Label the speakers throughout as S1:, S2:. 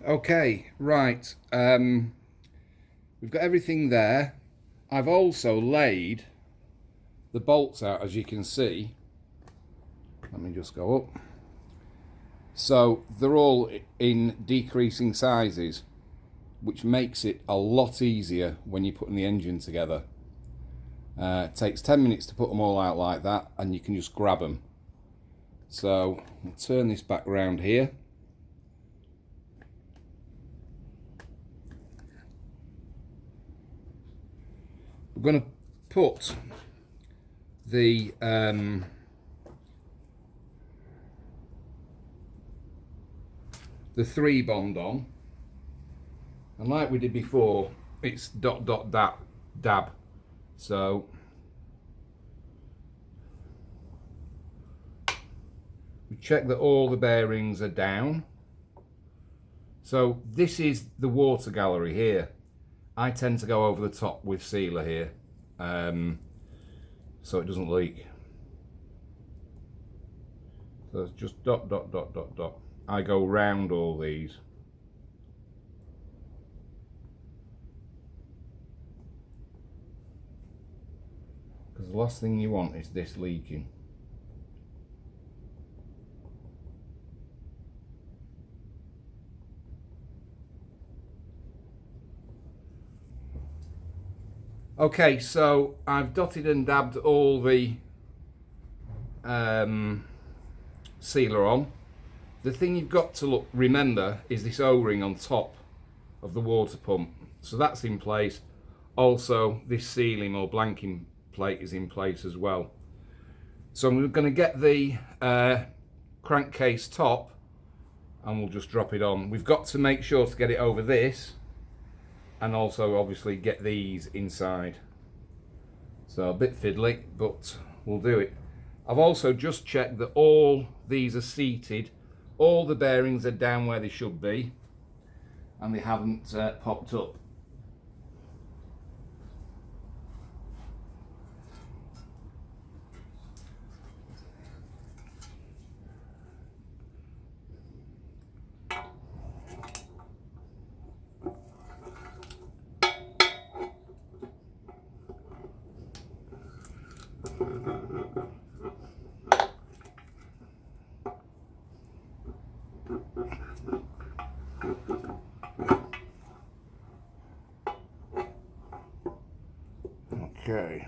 S1: Okay, right. We've got everything there. I've also laid the bolts out, as you can see. Let me just go up. So they're all in decreasing sizes, which makes it a lot easier when you're putting the engine together. It takes 10 minutes to put them all out like that, and you can just grab them. So we'll turn this back around here. We're going to put the three bond on, and like we did before, it's dot dot dab. So we check that all the bearings are down. So this is the water gallery here. I tend to go over the top with sealer here, so it doesn't leak. So it's just dot dot dot dot dot. I go round all these. Because the last thing you want is this leaking. Okay, so I've dotted and dabbed all the sealer on. The thing you've got to remember is this O-ring on top of the water pump. So that's in place. Also, this sealing or blanking plate is in place as well. So I'm going to get the crankcase top and we'll just drop it on. We've got to make sure to get it over this, and also obviously get these inside. So a bit fiddly, but we'll do it. I've also just checked that all these are seated, all the bearings are down where they should be, and they haven't popped up. Okay.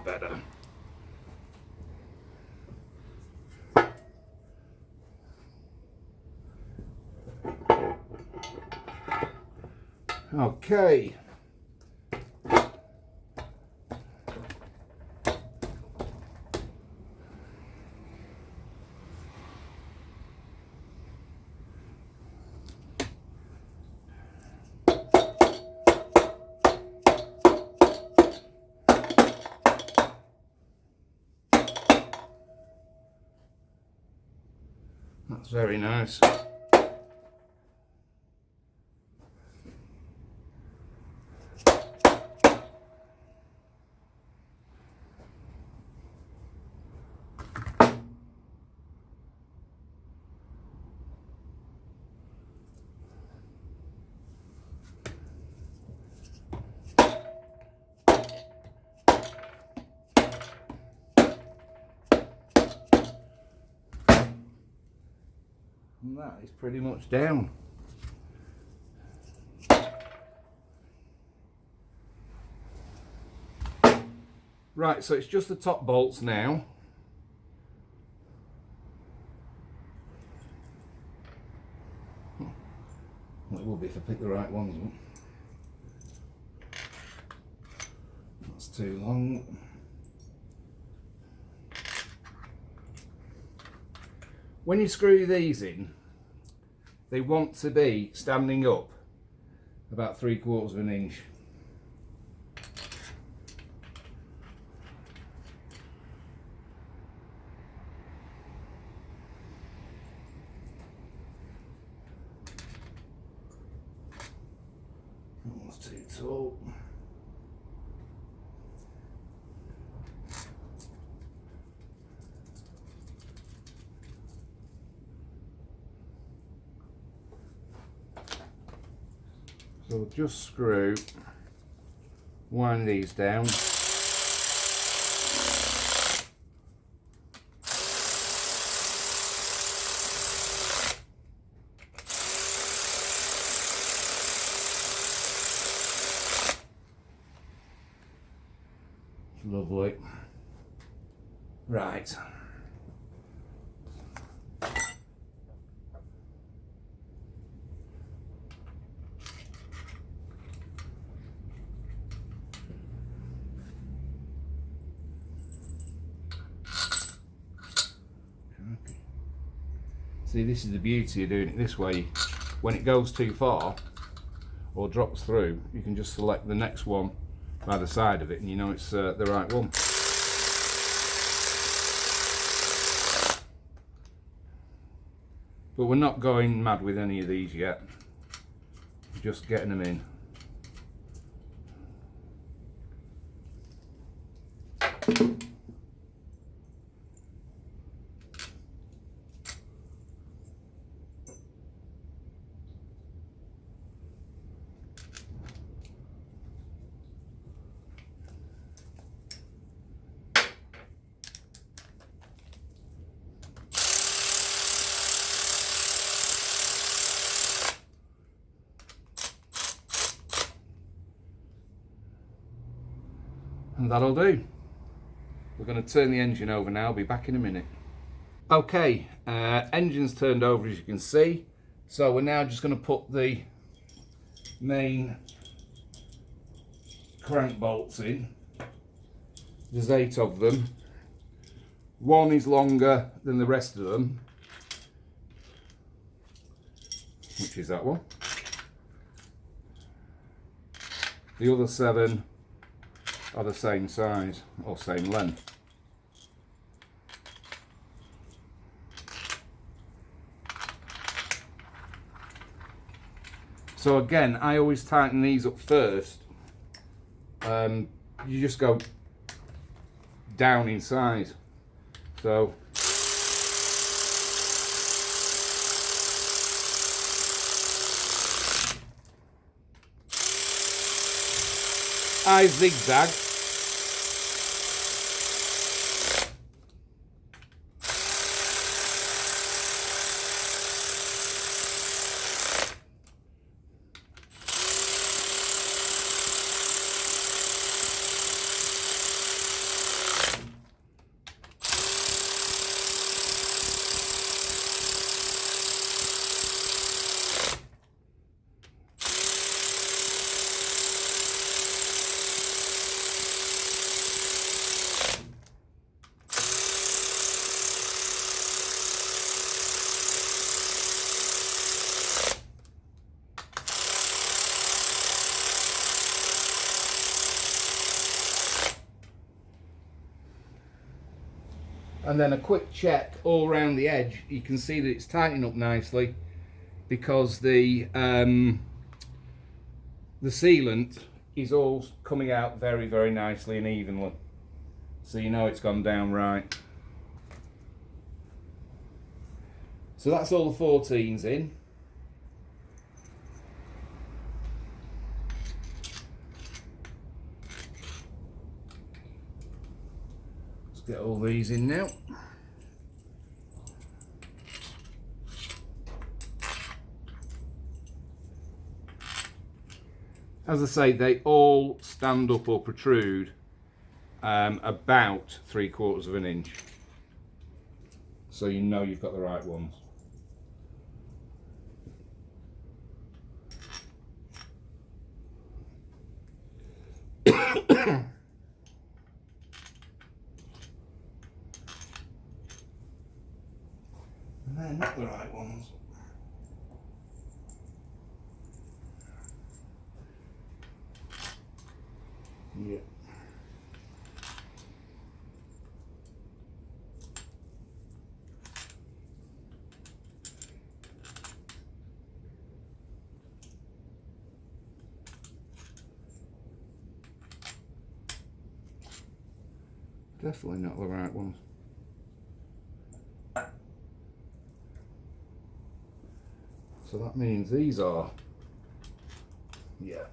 S1: Better. Okay. That's very nice. And that is pretty much down. Right, so it's just the top bolts now. Well, it will be if I pick the right ones up. That's too long. When you screw these in, they want to be standing up about 3/4 of an inch. That's too tall. So we'll just screw one of these down. Lovely. Right. See, this is the beauty of doing it this way. When it goes too far or drops through, you can just select the next one by the side of it and you know it's the right one. But we're not going mad with any of these yet. Just getting them in. And that'll do. We're going to turn the engine over now. I'll be back in a minute. Okay, engine's turned over as you can see. So we're now just going to put the main crank bolts in. There's 8 of them. One is longer than the rest of them, which is that one. The other 7 are the same size or same length. So again, I always tighten these up first. You just go down in size. So I zigzag. And then a quick check all around the edge. You can see that it's tightening up nicely because the sealant is all coming out very, very nicely and evenly. So you know it's gone down right. So that's all the 14s in. Let's get all these in now. As I say, they all stand up or protrude about 3/4 of an inch. So you know you've got the right ones. And they're not the right ones. Yeah. Definitely not the right ones. So that means these are, yeah.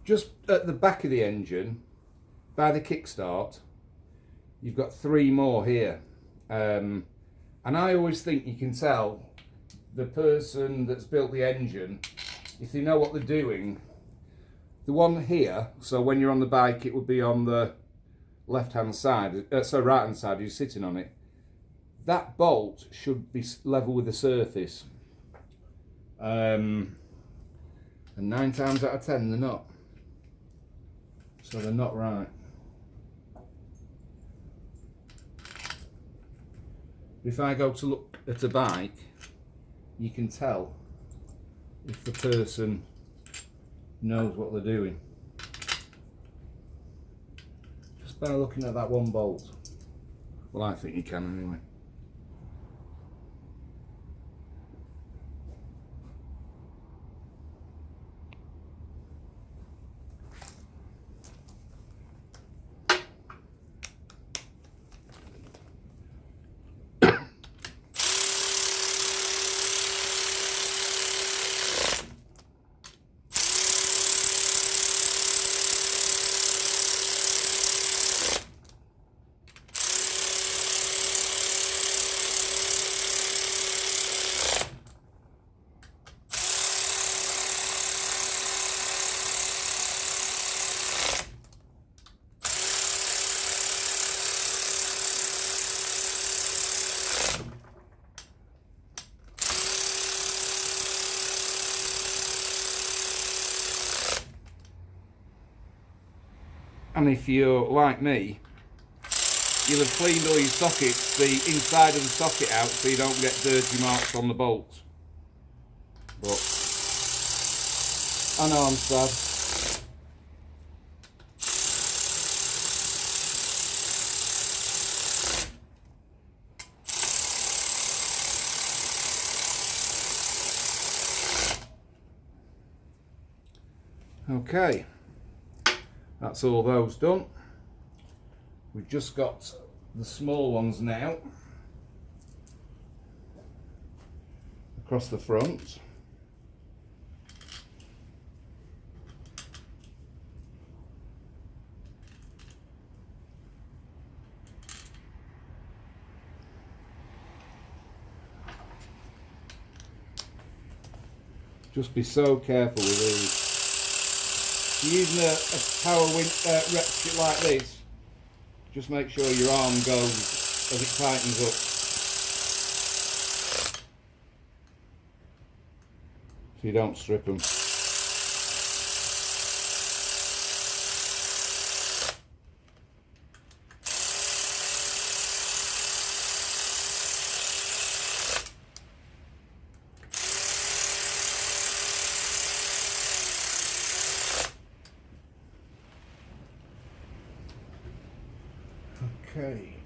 S1: Just at the back of the engine, by the kickstart, you've got 3 more here. And I always think you can tell the person that's built the engine, if they know what they're doing. The one here, so when you're on the bike, it would be on the left-hand side, right-hand side, you're sitting on it. That bolt should be level with the surface. And 9 times out of 10, they're not. So they're not right. If I go to look at a bike, you can tell if the person knows what they're doing just by looking at that one bolt. Well, I think you can anyway. And if you're like me, you'll have cleaned all your sockets, the inside of the socket out, so you don't get dirty marks on the bolts. But I know I'm sad. Okay, that's all those done. We've just got the small ones now across the front. Just be so careful with these. If you're using a power ratchet like this, just make sure your arm goes as it tightens up, so you don't strip them. Okay.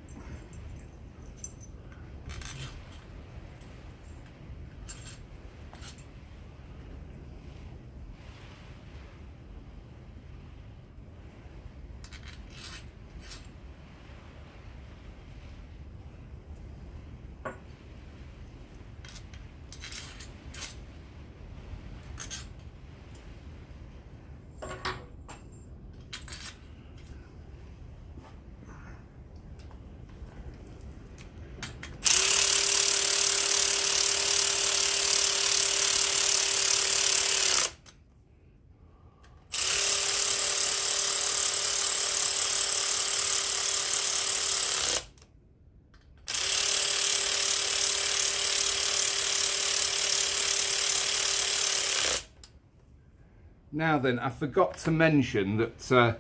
S1: Now then, I forgot to mention that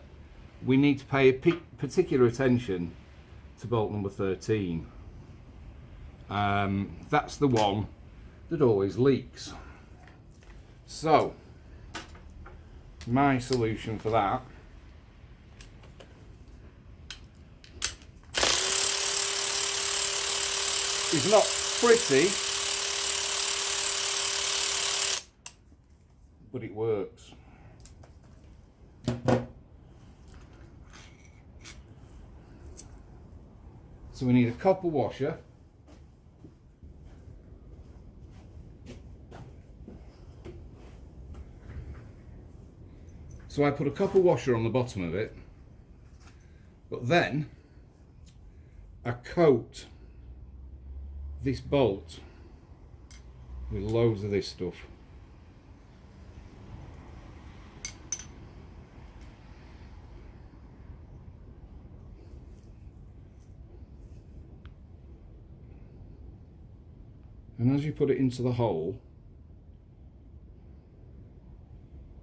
S1: we need to pay particular attention to bolt number 13. That's the one that always leaks. So, my solution for that is not pretty, but it works. So we need a copper washer. So I put a copper washer on the bottom of it, but then I coat this bolt with loads of this stuff. And as you put it into the hole,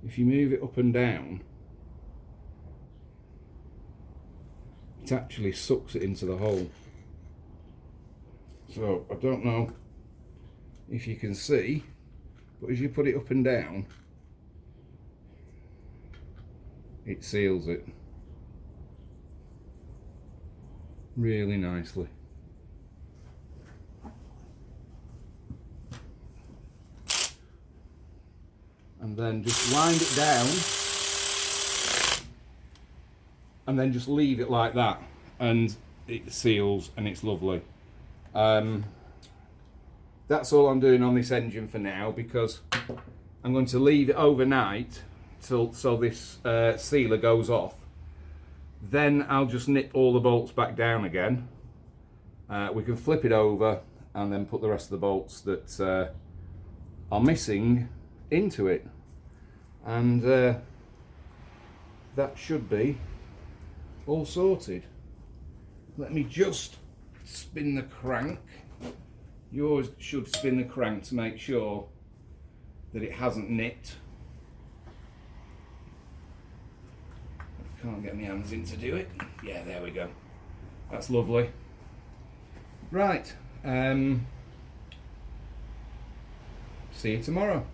S1: if you move it up and down, it actually sucks it into the hole. So I don't know if you can see, but as you put it up and down, it seals it really nicely. And then just wind it down and then just leave it like that, and it seals and it's lovely. That's all I'm doing on this engine for now, because I'm going to leave it overnight so this sealer goes off. Then I'll just nip all the bolts back down again. We can flip it over and then put the rest of the bolts that are missing into it, and that should be all sorted. Let me just spin the crank. You always should spin the crank to make sure that it hasn't nipped. I can't get my hands in to do it. Yeah, there we go. That's lovely. Right, see you tomorrow.